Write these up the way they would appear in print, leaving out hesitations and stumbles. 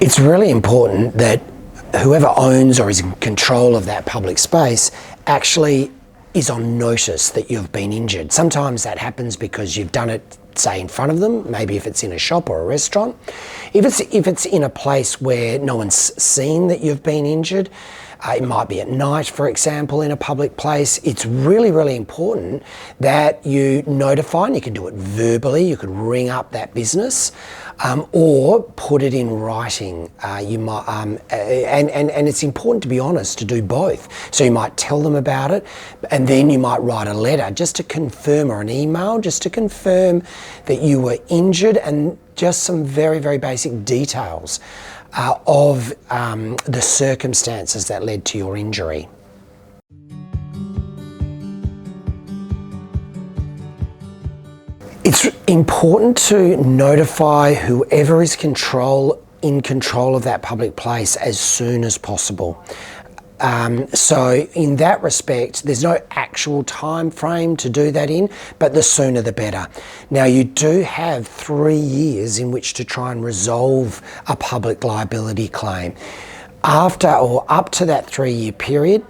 It's really important that whoever owns or is in control of that public space actually is on notice that you've been injured. Sometimes that happens because you've done it, say, in front of them, maybe if it's in a shop or a restaurant. If it's in a place where no one's seen that you've been injured, it might be at night, for example, in a public place. It's really, really important that you notify, and you can do it verbally. You could ring up that business or put it in writing. You might, and it's important to be honest, to do both. So you might tell them about it, and then you might write a letter just to confirm, or an email just to confirm that you were injured, and just some very, very basic details of the circumstances that led to your injury. It's important to notify whoever is in control of that public place as soon as possible. So in that respect, there's no actual time frame to do that in, but the sooner the better. Now, you do have 3 years in which to try and resolve a public liability claim. After or up to that 3-year period,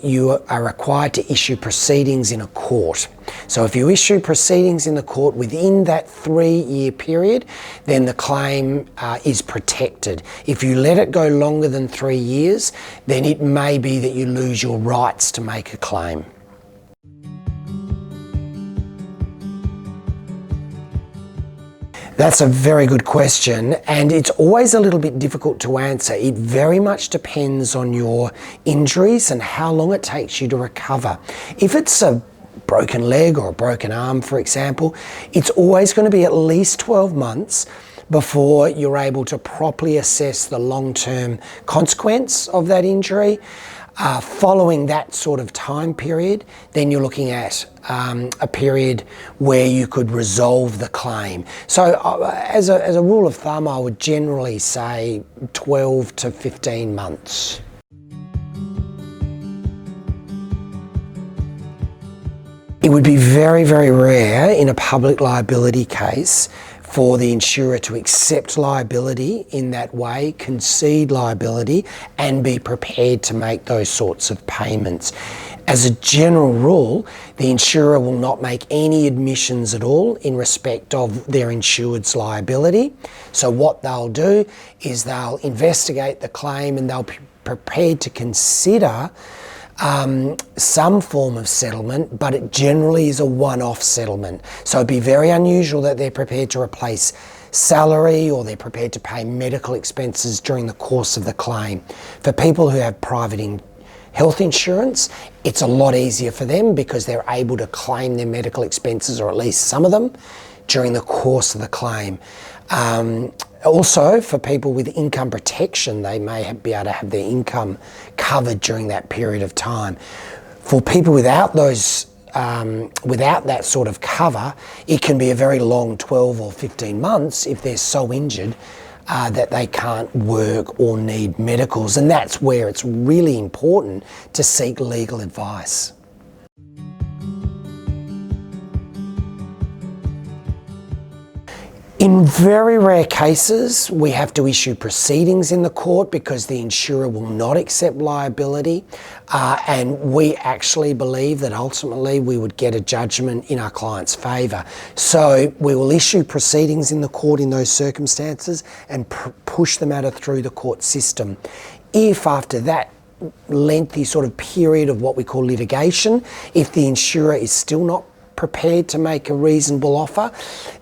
you are required to issue proceedings in a court. So if you issue proceedings in the court within that 3-year period, then the claim is protected. If you let it go longer than 3 years, then it may be that you lose your rights to make a claim. That's a very good question, and it's always a little bit difficult to answer. It very much depends on your injuries and how long it takes you to recover. If it's a broken leg or a broken arm, for example, it's always going to be at least 12 months before you're able to properly assess the long-term consequence of that injury. Following that sort of time period, then you're looking at a period where you could resolve the claim. So as a rule of thumb, I would generally say 12 to 15 months. It would be very, very rare in a public liability case for the insurer to accept liability in that way, concede liability, and be prepared to make those sorts of payments. As a general rule, the insurer will not make any admissions at all in respect of their insured's liability. So what they'll do is they'll investigate the claim, and they'll be prepared to consider some form of settlement, but it generally is a one-off settlement. So it'd be very unusual that they're prepared to replace salary, or they're prepared to pay medical expenses during the course of the claim. For people who have private health insurance, it's a lot easier for them because they're able to claim their medical expenses, or at least some of them, during the course of the claim. Also, for people with income protection, they may be able to have their income covered during that period of time. For people without that sort of cover, it can be a very long 12 or 15 months if they're so injured that they can't work or need medicals. And that's where it's really important to seek legal advice. In very rare cases, we have to issue proceedings in the court because the insurer will not accept liability, and we actually believe that ultimately we would get a judgment in our client's favour. So we will issue proceedings in the court in those circumstances and push the matter through the court system. If after that lengthy sort of period of what we call litigation, if the insurer is still not prepared to make a reasonable offer,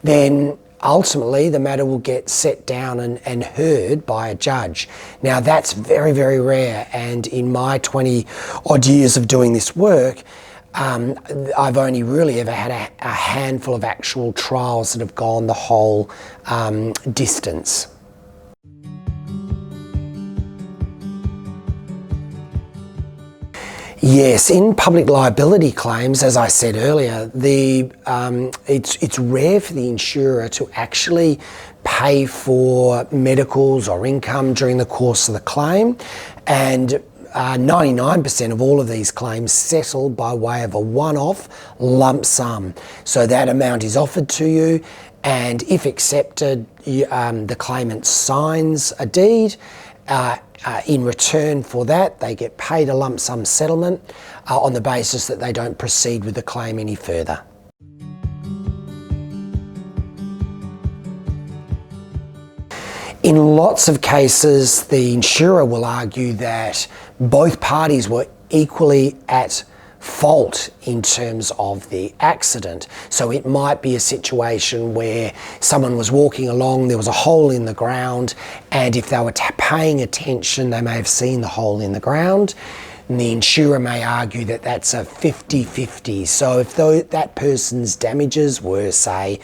then ultimately the matter will get set down and heard by a judge. Now, that's very, very rare, and in my 20 odd years of doing this work, I've only really ever had a handful of actual trials that have gone the whole distance. Yes, in public liability claims, as I said earlier, it's rare for the insurer to actually pay for medicals or income during the course of the claim, and 99% of all of these claims settle by way of a one-off lump sum. So that amount is offered to you, and if accepted, the claimant signs a deed. In return for that, they get paid a lump sum settlement on the basis that they don't proceed with the claim any further. In lots of cases, the insurer will argue that both parties were equally at fault in terms of the accident. So it might be a situation where someone was walking along, there was a hole in the ground, and if they were paying attention, they may have seen the hole in the ground. And the insurer may argue that that's a 50-50. So if that person's damages were, say,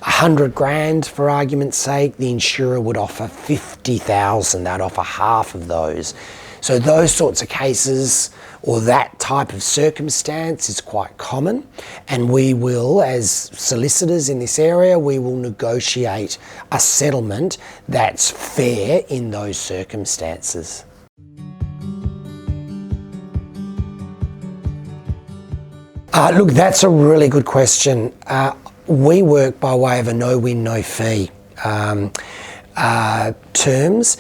100 grand for argument's sake, the insurer would offer 50,000. They'd offer half of those. So those sorts of cases, or that type of circumstance, is quite common, and we will, as solicitors in this area, we will negotiate a settlement that's fair in those circumstances. Look, that's a really good question. We work by way of a no-win, no-fee terms.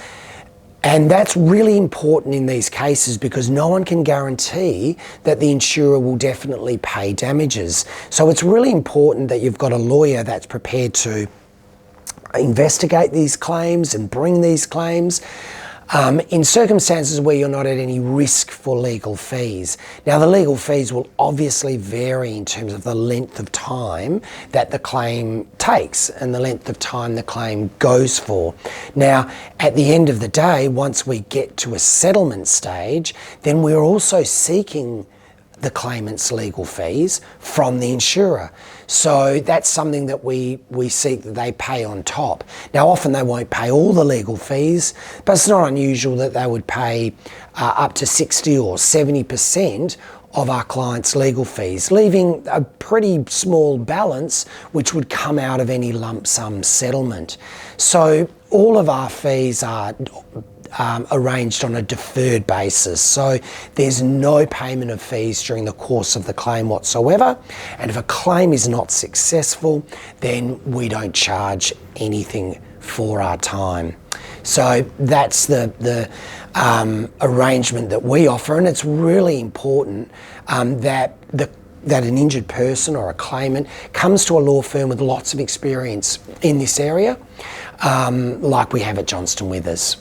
And that's really important in these cases because no one can guarantee that the insurer will definitely pay damages. So it's really important that you've got a lawyer that's prepared to investigate these claims and bring these claims in circumstances where you're not at any risk for legal fees. Now, the legal fees will obviously vary in terms of the length of time that the claim takes and the length of time the claim goes for. Now, at the end of the day, once we get to a settlement stage, then we're also seeking the claimant's legal fees from the insurer. So that's something that we seek that they pay on top. Now, often they won't pay all the legal fees, but it's not unusual that they would pay up to 60 or 70% of our client's legal fees, leaving a pretty small balance which would come out of any lump sum settlement. So all of our fees are arranged on a deferred basis. So there's no payment of fees during the course of the claim whatsoever. And if a claim is not successful, then we don't charge anything for our time. So that's the arrangement that we offer, and it's really important that an injured person or a claimant comes to a law firm with lots of experience in this area, like we have at Johnston with us.